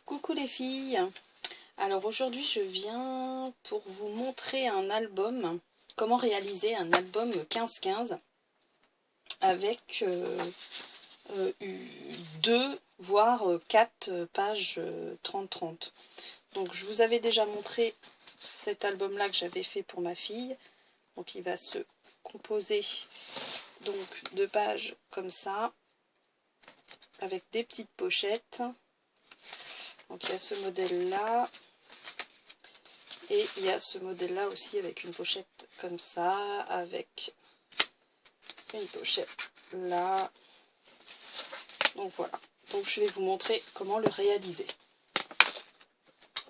Coucou les filles. Alors aujourd'hui je viens pour vous montrer un album, comment réaliser un album 15-15 avec 2 voire 4 pages 30-30. Donc je vous avais déjà montré cet album là que j'avais fait pour ma fille. Donc il va se composer donc de pages comme ça avec des petites pochettes. Donc il y a ce modèle là et il y a ce modèle là aussi avec une pochette comme ça, avec une pochette là. Donc voilà, donc je vais vous montrer comment le réaliser.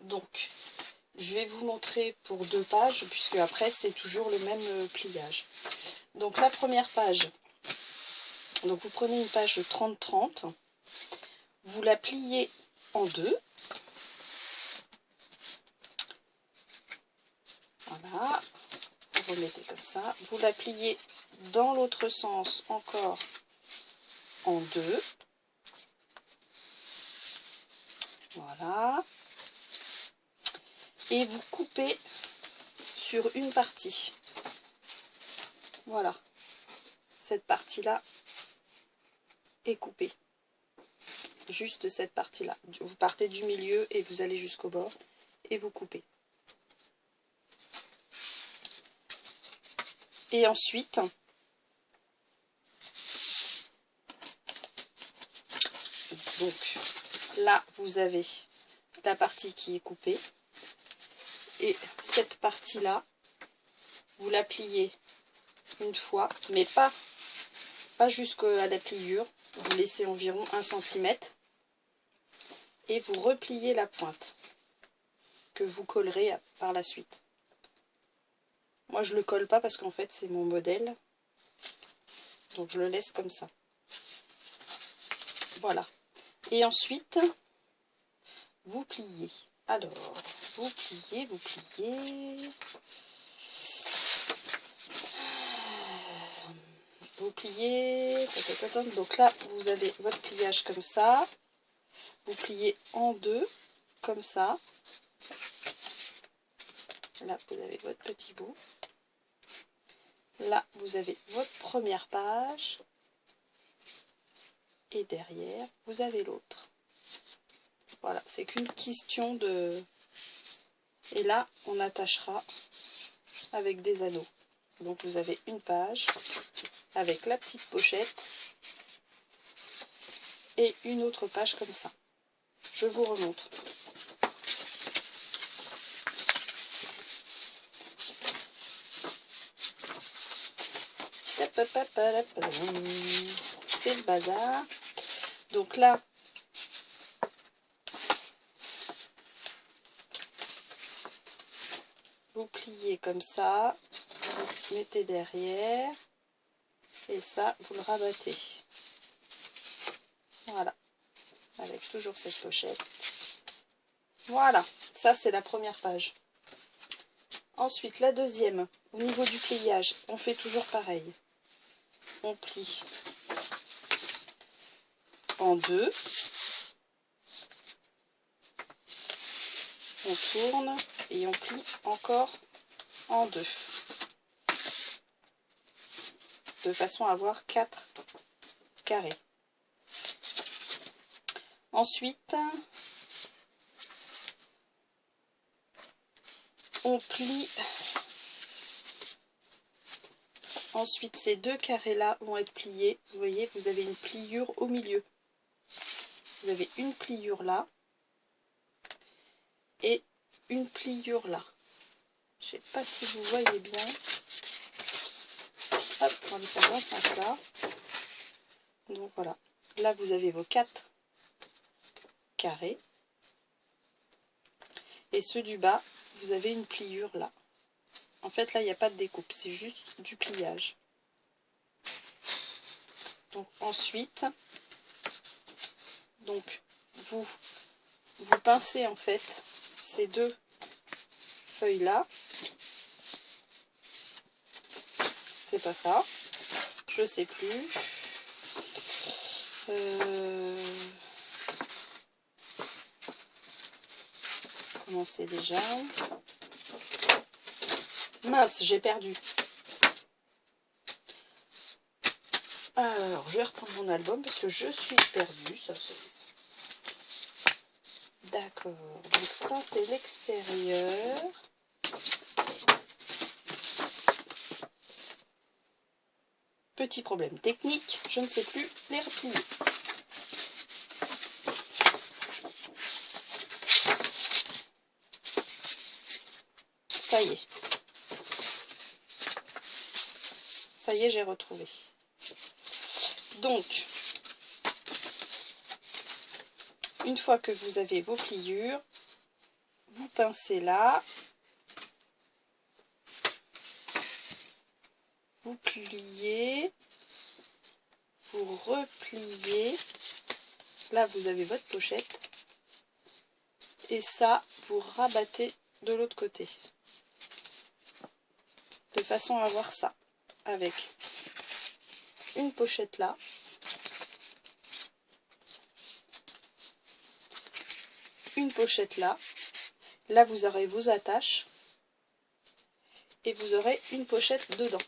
Donc je vais vous montrer pour 2 pages puisque après c'est toujours le même pliage. Donc la première page, donc vous prenez une page 30-30, vous la pliez en 2. Voilà, vous remettez comme ça, vous la pliez dans l'autre sens encore en 2. Voilà. Et vous coupez sur une partie. Voilà. Cette partie-là est coupée. Juste cette partie-là. Vous partez du milieu et vous allez jusqu'au bord et vous coupez. Et ensuite, donc là vous avez la partie qui est coupée et cette partie-là, vous la pliez une fois, mais pas jusqu'à la pliure. Vous laissez environ 1 cm et vous repliez la pointe que vous collerez par la suite. Moi je le colle pas parce qu'en fait c'est mon modèle, donc je le laisse comme ça. Voilà. Et ensuite vous pliez. Alors vous pliez, vous pliez. Donc là vous avez votre pliage comme ça. Vous pliez en 2 comme ça. Là vous avez votre petit bout. Là vous avez votre première page. Et derrière vous avez l'autre. Voilà, c'est qu'une question de... Et là on attachera avec des anneaux. Donc vous avez une page avec la petite pochette et une autre page comme ça. Je vous remontre. C'est le bazar. Donc là, vous pliez comme ça, vous mettez derrière, et ça, vous le rabattez. Voilà, avec toujours cette pochette. Voilà, ça c'est la première page. Ensuite, la deuxième, au niveau du pliage, on fait toujours pareil. On plie en 2. On tourne et on plie encore en 2. De façon à avoir 4 carrés. Ensuite, on plie. Ensuite, ces 2 carrés-là vont être pliés. Vous voyez, vous avez une pliure au milieu. Vous avez une pliure là et une pliure là. Je ne sais pas si vous voyez bien. Hop, on le fait dans ce sens-là. Donc voilà. Là, vous avez vos 4 carrés. Et ceux du bas, vous avez une pliure là. En fait, là, il n'y a pas de découpe, c'est juste du pliage. Donc ensuite, donc vous pincez en fait ces 2 feuilles là. C'est pas ça, je sais plus. commencer déjà. Mince, j'ai perdu. Alors, je vais reprendre mon album parce que je suis perdue. Ça, d'accord. Donc ça, c'est l'extérieur. Petit problème technique, je ne sais plus les replier. Ça y est. Ça y est, j'ai retrouvé. Donc, une fois que vous avez vos pliures, vous pincez là. Vous pliez. Vous repliez. Là, vous avez votre pochette. Et ça, vous rabattez de l'autre côté. De façon à avoir ça. Avec une pochette là. Une pochette là. Là, vous aurez vos attaches. Et vous aurez une pochette dedans.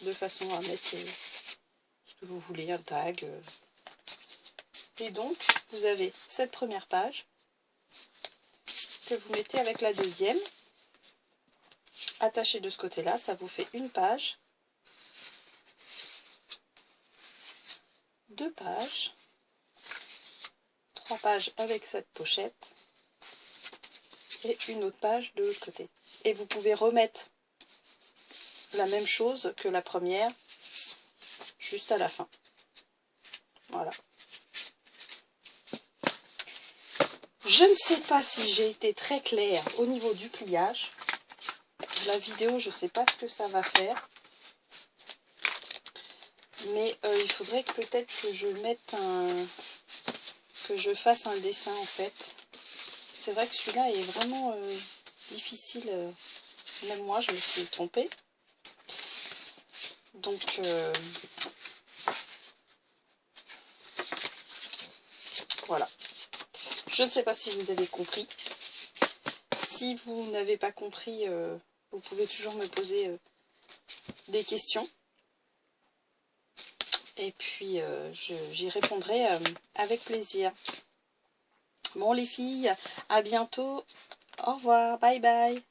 De façon à mettre ce que vous voulez, un tag. Et donc, vous avez cette première page que vous mettez avec la deuxième. Attachez de ce côté-là, ça vous fait une page. 2 pages. 3 pages avec cette pochette. Et une autre page de l'autre côté. Et vous pouvez remettre la même chose que la première, juste à la fin. Voilà. Je ne sais pas si j'ai été très claire au niveau du pliage. La vidéo, je ne sais pas ce que ça va faire. Mais il faudrait peut-être que je mette que je fasse un dessin en fait. C'est vrai que celui-là est vraiment difficile. Même moi, je me suis trompée. Donc, voilà. Je ne sais pas si vous avez compris. Si vous n'avez pas compris, vous pouvez toujours me poser des questions. Et puis, j'y répondrai avec plaisir. Bon, les filles, à bientôt. Au revoir. Bye bye.